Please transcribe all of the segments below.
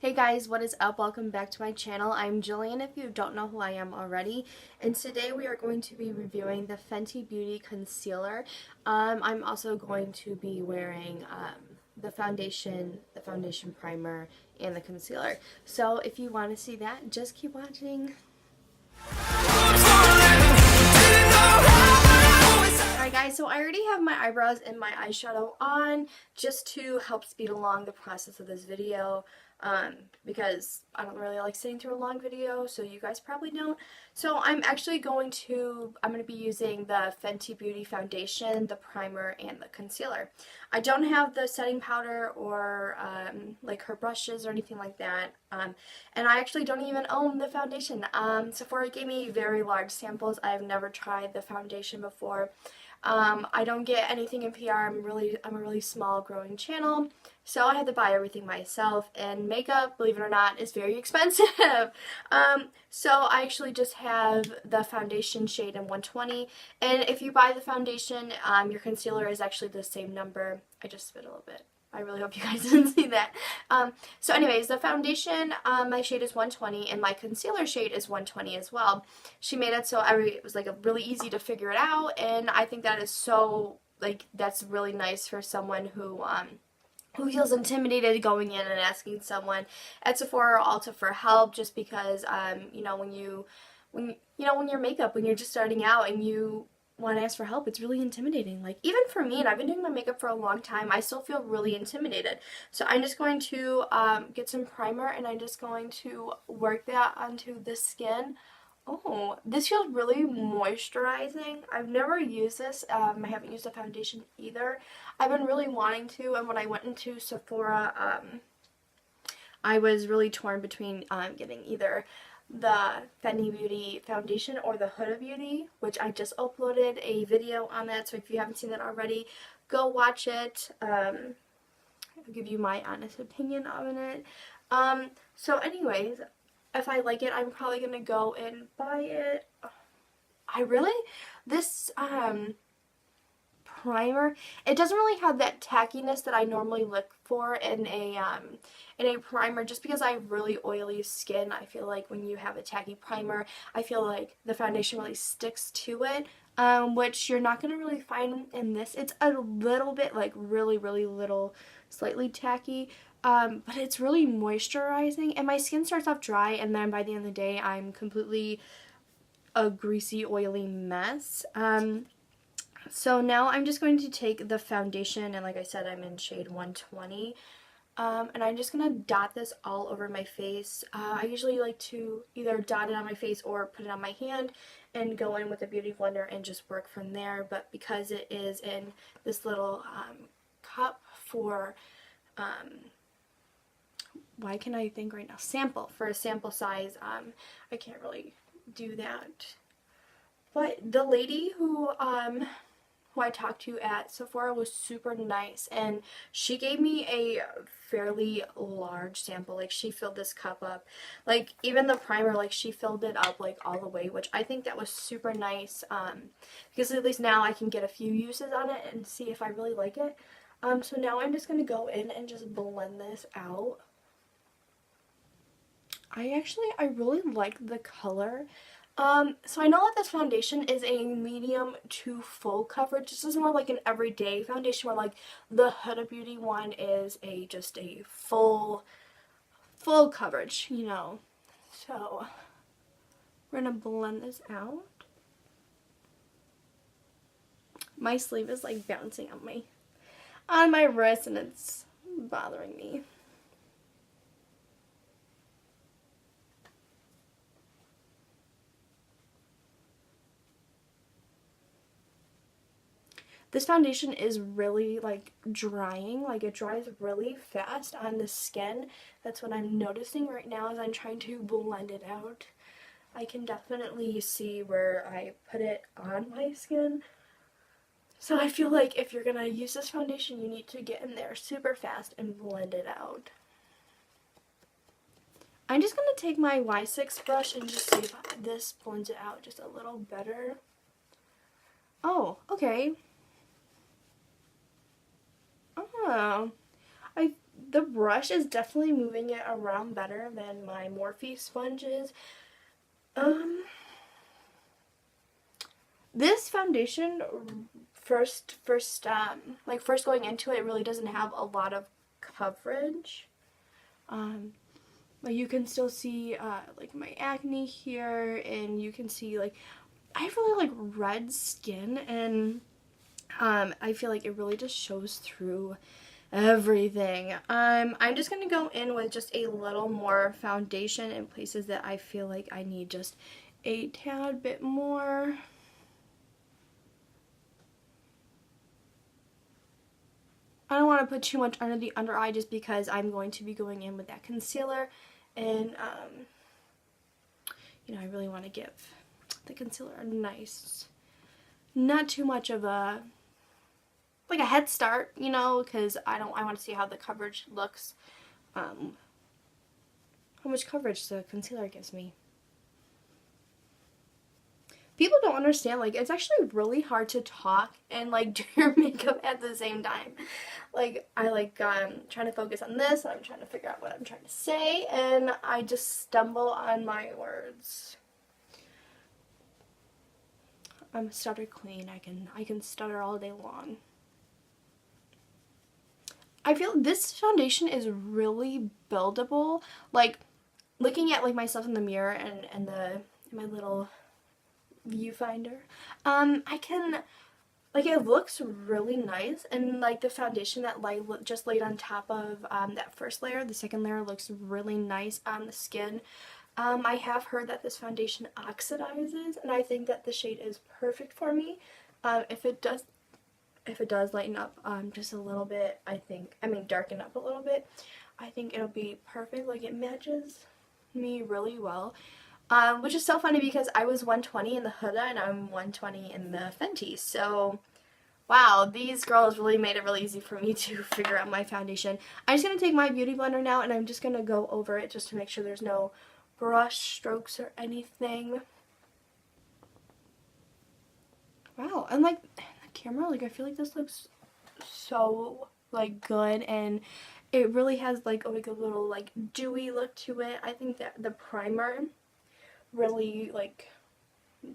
Hey guys, what is up? Welcome back to my channel. I'm Jillian if you don't know who I am already, and today we are going to be reviewing the Fenty Beauty Concealer. I'm also going to be wearing the foundation primer, and the concealer. So if you want to see that, just keep watching. Alright guys, so I already have my eyebrows and my eyeshadow on just to help speed along the process of this video, because I don't really like sitting through a long video, so you guys probably don't. So I'm going to be using the Fenty Beauty foundation, the primer, and the concealer. I don't have the setting powder or like her brushes or anything like that, and I actually don't even own the foundation. Sephora gave me very large samples. I've never tried the foundation before. I don't get anything in PR. I'm a really small growing channel, so I had to buy everything myself, and makeup, believe it or not, is very expensive. So I actually just have the foundation shade in 120, and if you buy the foundation, your concealer is actually the same number. I just spit a little bit. I really hope you guys didn't see that. So anyways, the foundation, my shade is 120, and my concealer shade is 120 as well. She made it so it was like really easy to figure it out, and I think that is so, that's really nice for someone who feels intimidated going in and asking someone at Sephora or Ulta for help, just because, when you're just starting out and you want to ask for help, it's really intimidating. Like, even for me, and I've been doing my makeup for a long time, I still feel really intimidated. So I'm just going to get some primer, and I'm just going to work that onto the skin. Oh, this feels really moisturizing. I've never used this. I haven't used a foundation either. I've been really wanting to, and when I went into Sephora, I was really torn between getting either the Fenty Beauty foundation or the Huda Beauty, which I just uploaded a video on that, so if you haven't seen that already, go watch it. I'll give you my honest opinion on it. So anyways, if I like it, I'm probably gonna go and buy it. This primer, it doesn't really have that tackiness that I normally look for in a primer, just because I have really oily skin. I feel like when you have a tacky primer, I feel like the foundation really sticks to it, which you're not going to really find in this. It's a little bit, like, really little, slightly tacky, but it's really moisturizing, and my skin starts off dry, and then by the end of the day, I'm completely a greasy, oily mess. So now I'm just going to take the foundation, and like I said, I'm in shade 120, and I'm just going to dot this all over my face. I usually like to either dot it on my face or put it on my hand and go in with a beauty blender and just work from there, but because it is in this little cup for, why can I think right now, for a sample size, I can't really do that. But the lady who I talked to at Sephora was super nice, and she gave me a fairly large sample. Like, she filled this cup up. Like, even the primer, like, she filled it up, like, all the way, which I think that was super nice, because at least now I can get a few uses on it and see if I really like it. So now I'm just going to go in and just blend this out. I really like the color. So I know that this foundation is a medium to full coverage. This is more like an everyday foundation, where like the Huda Beauty one is just a full coverage, So we're gonna blend this out. My sleeve is like bouncing on my wrist, and it's bothering me. This foundation is really, like, drying. Like, it dries really fast on the skin. That's what I'm noticing right now as I'm trying to blend it out. I can definitely see where I put it on my skin. So I feel like if you're gonna use this foundation, you need to get in there super fast and blend it out. I'm just gonna take my Y6 brush and just see if this blends it out just a little better. Oh, okay. Oh, The brush is definitely moving it around better than my Morphe sponges. This foundation, first going into it, really doesn't have a lot of coverage. Like you can still see like my acne here, and you can see like I have really like red skin, and I feel like it really just shows through everything. I'm just gonna go in with just a little more foundation in places that I feel like I need just a tad bit more. I don't want to put too much under the under eye just because I'm going to be going in with that concealer, and you know, I really want to give the concealer a nice, not too much of a like a head start, you know, because I want to see how the coverage looks, how much coverage the concealer gives me. People don't understand, like, it's actually really hard to talk and, like, do your makeup at the same time. Like, I, like, trying to focus on this, and I'm trying to figure out what I'm trying to say, and I just stumble on my words. I'm a stutter queen. I can stutter all day long. I feel this foundation is really buildable. Like, looking at, like, myself in the mirror and in my little viewfinder, I can, like, it looks really nice, and like the foundation that just laid on top of that first layer, the second layer looks really nice on the skin. I have heard that this foundation oxidizes, and I think that the shade is perfect for me. If it does lighten up just a little bit, darken up a little bit, I think it'll be perfect. Like, it matches me really well. Which is so funny because I was 120 in the Huda and I'm 120 in the Fenty. So, wow, these girls really made it really easy for me to figure out my foundation. I'm just going to take my beauty blender now, and I'm just going to go over it just to make sure there's no brush strokes or anything. Wow, and like the camera, like I feel like this looks so like good, and it really has like a little like dewy look to it. I think that the primer really like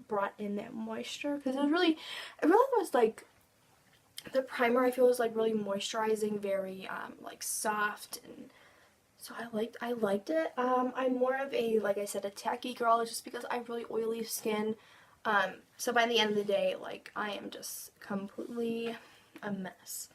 brought in that moisture, because it really was like, the primer I feel was like really moisturizing, very like soft, and so I liked it. I'm more of a, like I said, a tacky girl just because I have really oily skin. So by the end of the day, like, I am just completely a mess.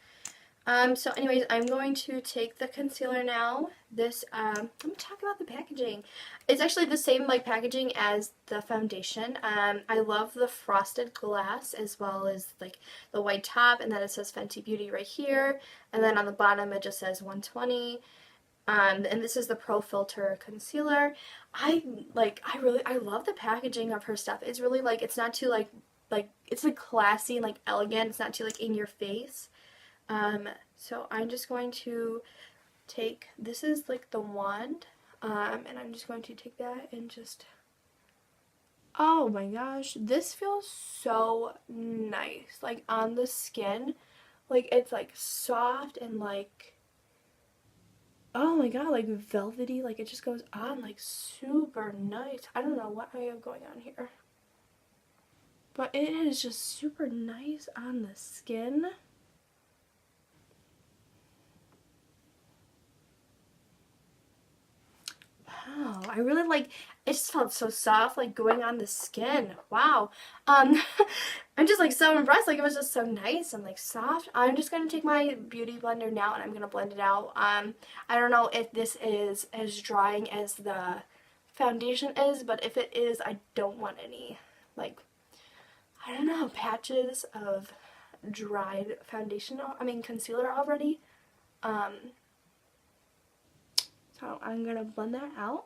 So anyways, I'm going to take the concealer now. This, let me talk about the packaging. It's actually the same, like, packaging as the foundation. I love the frosted glass, as well as, like, the white top, and then it says Fenty Beauty right here, and then on the bottom it just says 120. And this is the Pro Filt'r concealer. I love the packaging of her stuff. It's really, like, it's not too, like, it's, like, classy and, like, elegant. It's not too, like, in your face. So I'm just going to take, this is like the wand, and I'm just going to take that and just, oh my gosh, this feels so nice, like on the skin, like it's like soft and like, oh my god, like velvety, like it just goes on like super nice. I don't know what I have going on here, but it is just super nice on the skin. Wow, I really like, it just felt so soft, like going on the skin. Wow. I'm just like so impressed, like it was just so nice and like soft. I'm just going to take my beauty blender now and I'm going to blend it out. I don't know if this is as drying as the foundation is, but if it is, I don't want any, like, I don't know, patches of dried foundation, concealer already. So I'm going to blend that out.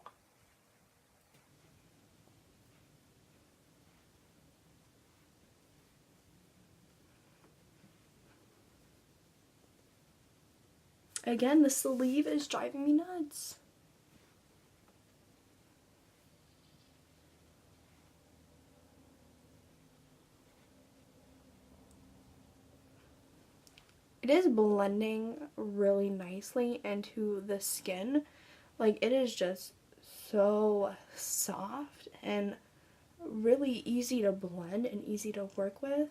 Again, the sleeve is driving me nuts. It is blending really nicely into the skin. Like, it is just so soft and really easy to blend and easy to work with.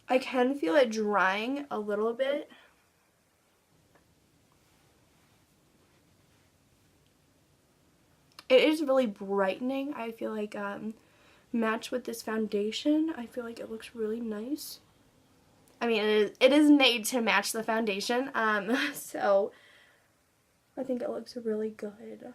I can feel it drying a little bit. It is really brightening. I feel like matched with this foundation, I feel like it looks really nice. I mean, it is made to match the foundation, so I think it looks really good.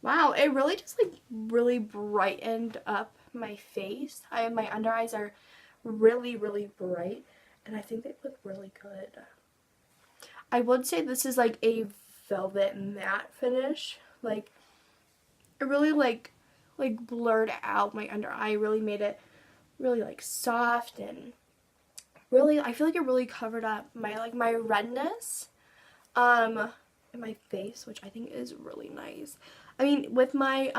Wow, it really just like really brightened up my face. My under eyes are really, really bright, and I think they look really good. I would say this is like a velvet matte finish. Like, it really like blurred out my under eye, really made it really like soft, and really I feel like it really covered up my redness in my face, which I think is really nice. I mean, with my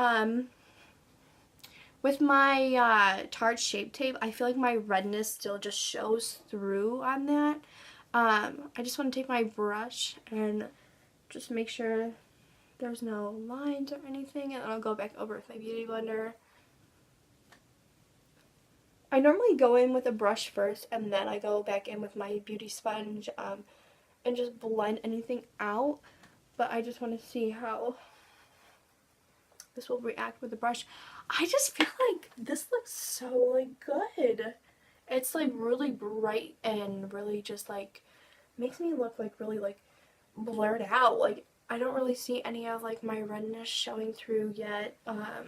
Tarte Shape Tape, I feel like my redness still just shows through on that. I just want to take my brush and just make sure there's no lines or anything, and then I'll go back over with my Beauty Blender. I normally go in with a brush first, and then I go back in with my beauty sponge and just blend anything out, but I just want to see how this will react with the brush. I just feel like this looks so like good. It's like really bright and really just like makes me look like really like blurred out. Like, I don't really see any of like my redness showing through yet. Let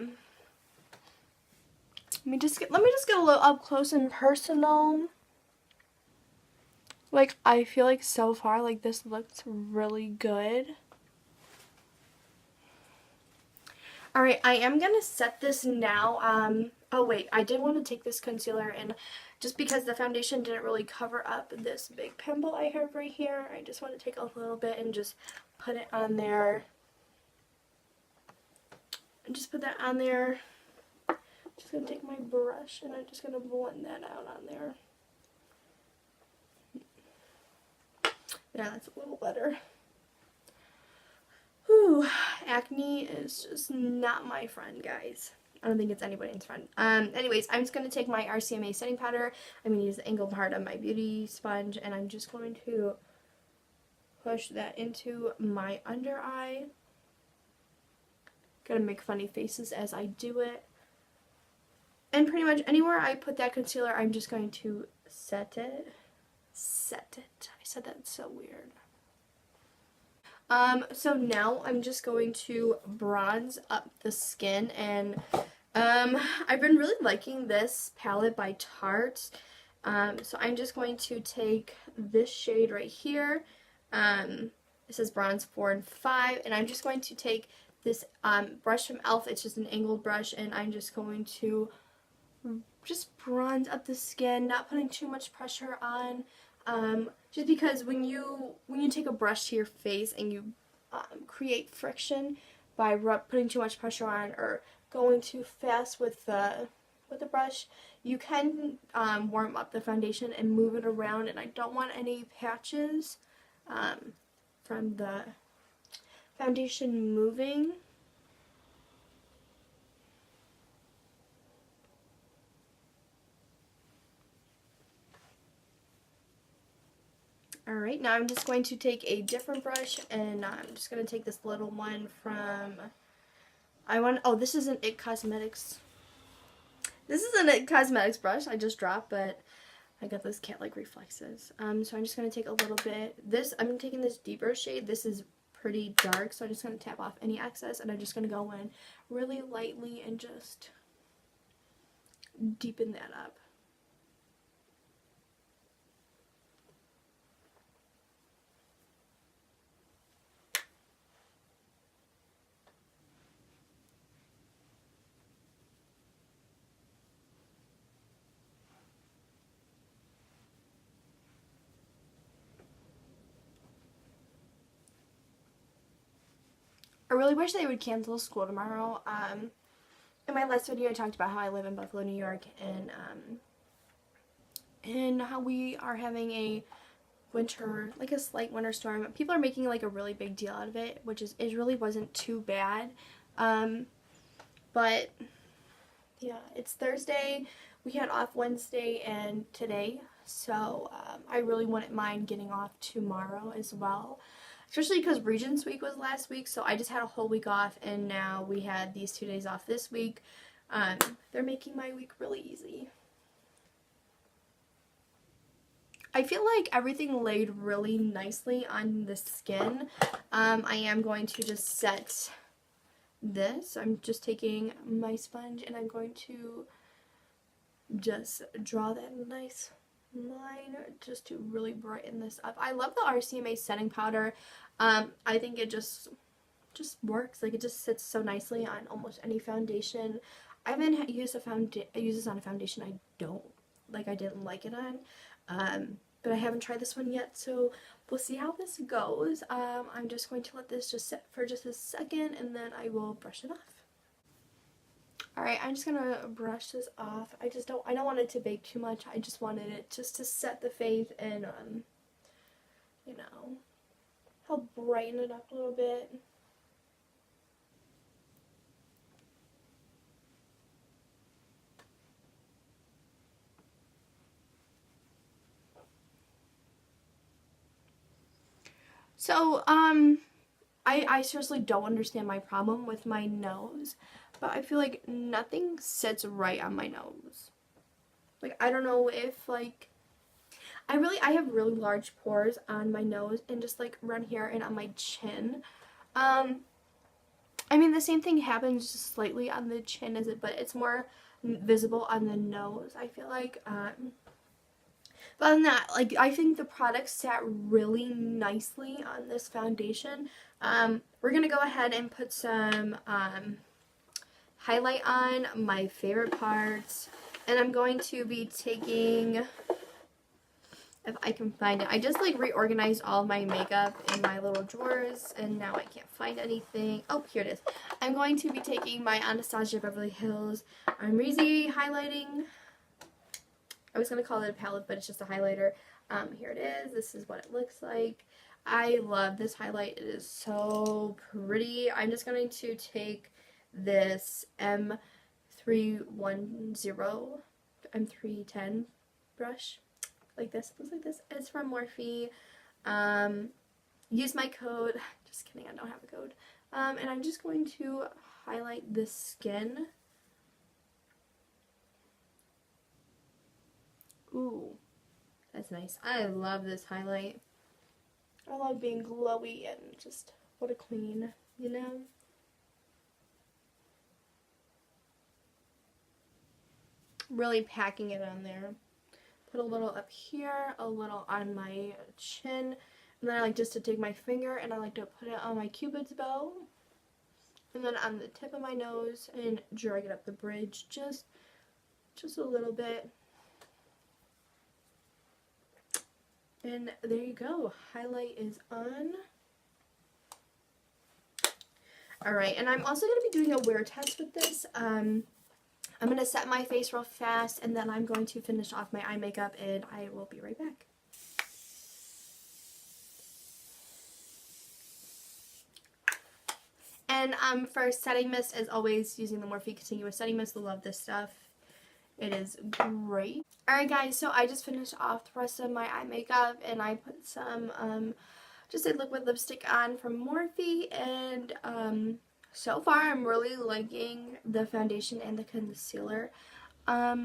me just get a little up close and personal. Like, I feel like so far like this looks really good. Alright, I am going to set this now. Oh wait, I did want to take this concealer, and just because the foundation didn't really cover up this big pimple I have right here, I just want to take a little bit and just put it on there. And just put that on there. Just going to take my brush and I'm just going to blend that out on there. Yeah, that's a little better. Whew, acne is just not my friend, guys. I don't think it's anybody's friend. Anyways, I'm just going to take my RCMA setting powder. I'm going to use the angled part of my beauty sponge, and I'm just going to push that into my under eye. Gonna make funny faces as I do it. And pretty much anywhere I put that concealer, I'm just going to set it. Set it. I said that so weird. So now I'm just going to bronze up the skin, and I've been really liking this palette by Tarte. So I'm just going to take this shade right here. It says bronze 4 and 5, and I'm just going to take this brush from e.l.f. It's just an angled brush, and I'm just going to just bronze up the skin, not putting too much pressure on. Just because when you take a brush to your face and you create friction by putting too much pressure on or going too fast with the brush, you can warm up the foundation and move it around, and I don't want any patches from the foundation moving. Alright, now I'm just going to take a different brush, and I'm just going to take this little one from, this is an IT Cosmetics. This is an IT Cosmetics brush I just dropped, but I got those cat-like reflexes. So I'm just going to take a little bit, I'm taking this deeper shade. This is pretty dark, so I'm just going to tap off any excess, and I'm just going to go in really lightly and just deepen that up. I really wish they would cancel school tomorrow. in my last video I talked about how I live in Buffalo, New York, and how we are having a winter, like a slight winter storm. People are making like a really big deal out of it, which is, it really wasn't too bad. But yeah, it's Thursday. We had off Wednesday and today, so I really wouldn't mind getting off tomorrow as well. Especially because Regents Week was last week, so I just had a whole week off, and now we had these 2 days off this week. They're making my week really easy. I feel like everything laid really nicely on the skin. I am going to just set this. I'm just taking my sponge and I'm going to just draw that nice line just to really brighten this up. I love the RCMA setting powder. I think it just works. Like, it just sits so nicely on almost any foundation. I haven't used this on a foundation I didn't like it on. But I haven't tried this one yet, so we'll see how this goes. I'm just going to let this just sit for just a second, and then I will brush it off. Alright, I'm just gonna brush this off. I don't want it to bake too much. I just wanted it just to set the face and, you know, help brighten it up a little bit. So, I seriously don't understand my problem with my nose, but I feel like nothing sits right on my nose. Like, I don't know if, like, I have really large pores on my nose and just, like, around here and on my chin. I mean, the same thing happens just slightly on the chin, but it's more visible on the nose, I feel like. But other than that, like, I think the product sat really nicely on this foundation. We're going to go ahead and put some highlight on, my favorite parts. And I'm going to be taking, if I can find it, I just like reorganized all my makeup in my little drawers and now I can't find anything. Oh, here it is. I'm going to be taking my Anastasia Beverly Hills Reezy highlighting. I was going to call it a palette, but it's just a highlighter. Here it is. This is what it looks like. I love this highlight. It is so pretty. I'm just going to take this M310 brush. Like this. It looks like this. It's from Morphe. Use my code. Just kidding. I don't have a code. And I'm just going to highlight the skin. Ooh, that's nice. I love this highlight. I love being glowy and just what a queen, you know? Really packing it on there. Put a little up here, a little on my chin, and then I like just to take my finger and I like to put it on my cupid's bow, and then on the tip of my nose and drag it up the bridge just a little bit. And there you go. Highlight is on. Alright, and I'm also going to be doing a wear test with this. I'm going to set my face real fast, and then I'm going to finish off my eye makeup, and I will be right back. And for setting mist, as always, using the Morphe Continuous Setting Mist. I love this stuff. It is great. Alright guys, so I just finished off the rest of my eye makeup and I put some just a liquid lipstick on from Morphe, and so far I'm really liking the foundation and the concealer. I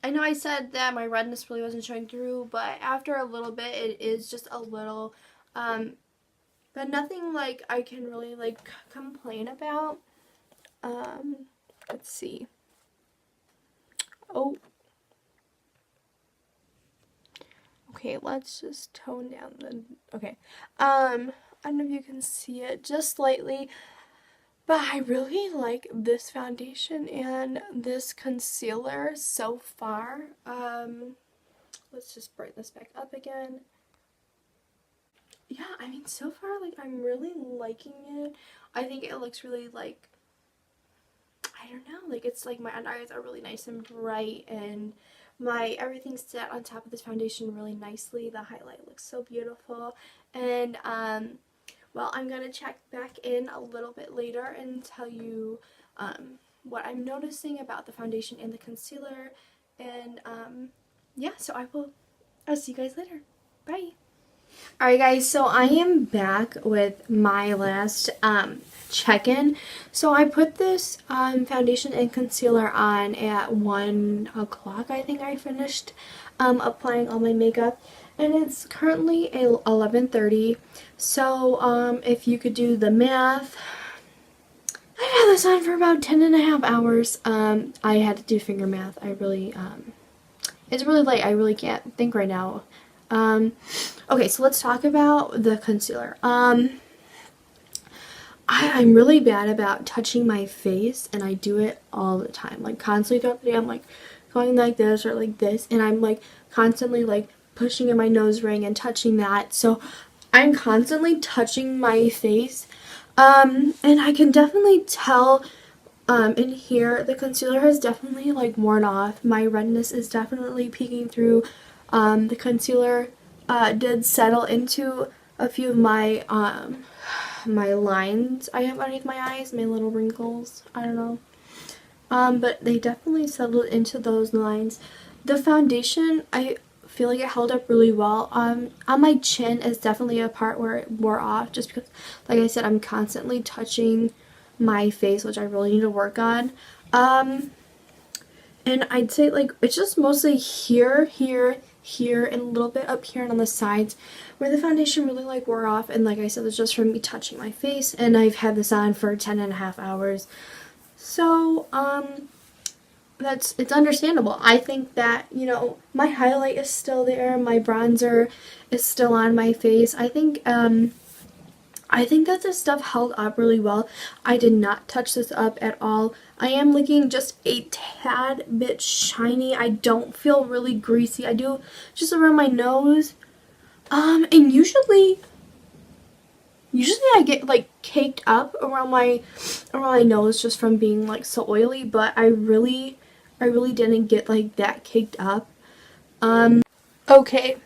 know I said that my redness really wasn't showing through, but after a little bit it is just a little, but nothing like I can really like complain about. Let's see. Oh, okay, let's just tone down the, okay, I don't know if you can see it just slightly, but I really like this foundation and this concealer so far. Let's just brighten this back up again. Yeah, I mean, so far, like, I'm really liking it. I think it looks really, like, I don't know, like it's like my under eyes are really nice and bright, and my everything's set on top of this foundation really nicely. The highlight looks so beautiful. And well, I'm gonna check back in a little bit later and tell you what I'm noticing about the foundation and the concealer. And yeah, so I'll see you guys later. Bye. Alright guys, so I am back with my last check-in. So I put this foundation and concealer on at 1 o'clock. I think I finished applying all my makeup. And it's currently 11:30. So if you could do the math, I've had this on for about 10.5 hours. I had to do finger math. I really, it's really late. I really can't think right now. Okay, so let's talk about the concealer. I'm really bad about touching my face, and I do it all the time. Like, constantly throughout the day, I'm like going like this or like this, and I'm like constantly like pushing in my nose ring and touching that. So I'm constantly touching my face. And I can definitely tell in here the concealer has definitely like worn off. My redness is definitely peeking through. The concealer did settle into a few of my my lines I have underneath my eyes, my little wrinkles, I don't know. But they definitely settled into those lines. The foundation, I feel like it held up really well. On my chin is definitely a part where it wore off, just because, like I said, I'm constantly touching my face, which I really need to work on. And I'd say like it's just mostly here, and a little bit up here and on the sides where the foundation really like wore off. And like I said, it's just from me touching my face, and I've had this on for 10.5 hours. So it's understandable. I think that, you know, my highlight is still there, my bronzer is still on my face. I think that this stuff held up really well. I did not touch this up at all. I am looking just a tad bit shiny. I don't feel really greasy. I do just around my nose. And usually I get like caked up around my nose just from being like so oily, but I really didn't get like that caked up. Okay.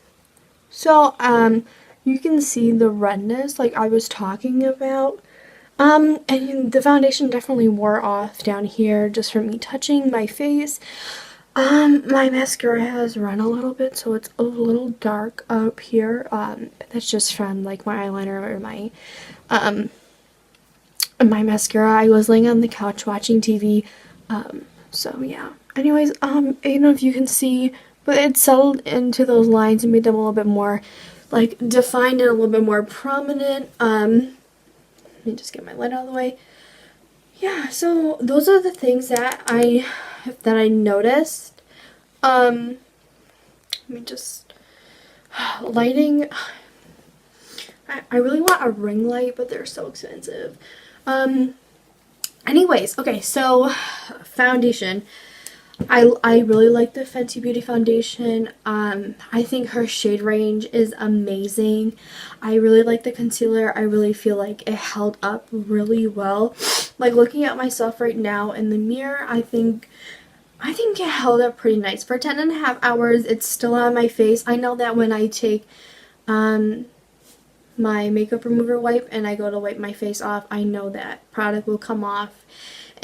So you can see the redness like I was talking about. And the foundation definitely wore off down here just from me touching my face. My mascara has run a little bit, so it's a little dark up here. That's just from like my eyeliner or my mascara. I was laying on the couch watching TV. So yeah. Anyways, I don't know if you can see, but it settled into those lines and made them a little bit more like defined and a little bit more prominent. Let me just get my lid out of the way. Yeah, so those are the things that I noticed. Let me just lighting. I really want a ring light, but they're so expensive. Anyways, okay, so foundation. I really like the Fenty Beauty foundation. I think her shade range is amazing. I really like the concealer. I really feel like it held up really well. Like looking at myself right now in the mirror, I think it held up pretty nice. For 10.5 hours, it's still on my face. I know that when I take my makeup remover wipe and I go to wipe my face off, I know that product will come off.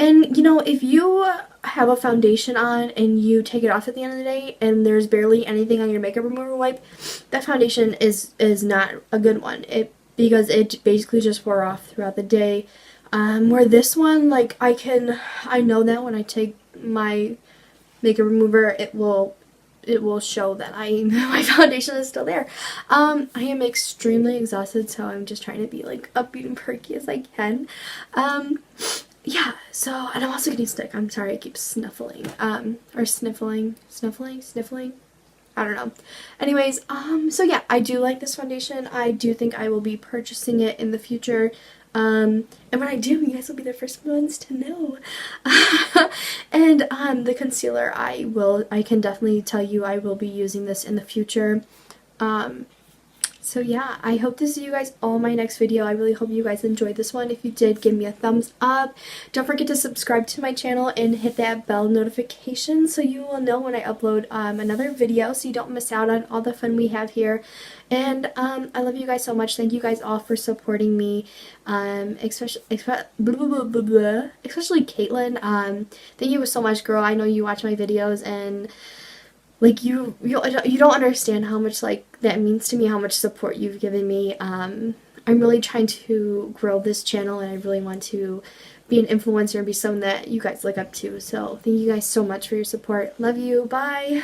And, you know, if you have a foundation on and you take it off at the end of the day and there's barely anything on your makeup remover wipe, that foundation is not a good one. Because it basically just wore off throughout the day. Where this one, like, I know that when I take my makeup remover, it will show that my foundation is still there. I am extremely exhausted, so I'm just trying to be, like, upbeat and perky as I can. Yeah, so, and I'm also getting sick. I'm sorry, I keep sniffling, or sniffling, I don't know. Anyways, so yeah, I do like this foundation. I do think I will be purchasing it in the future, and when I do, you guys will be the first ones to know. And, the concealer, I can definitely tell you I will be using this in the future. So yeah, I hope to see you guys all in my next video. I really hope you guys enjoyed this one. If you did, give me a thumbs up. Don't forget to subscribe to my channel and hit that bell notification so you will know when I upload another video, so you don't miss out on all the fun we have here. And I love you guys so much. Thank you guys all for supporting me, especially Caitlin. Thank you so much, girl. I know you watch my videos, and like you don't understand how much like that means to me, how much support you've given me. I'm really trying to grow this channel, and I really want to be an influencer and be someone that you guys look up to. So thank you guys so much for your support. Love you. Bye.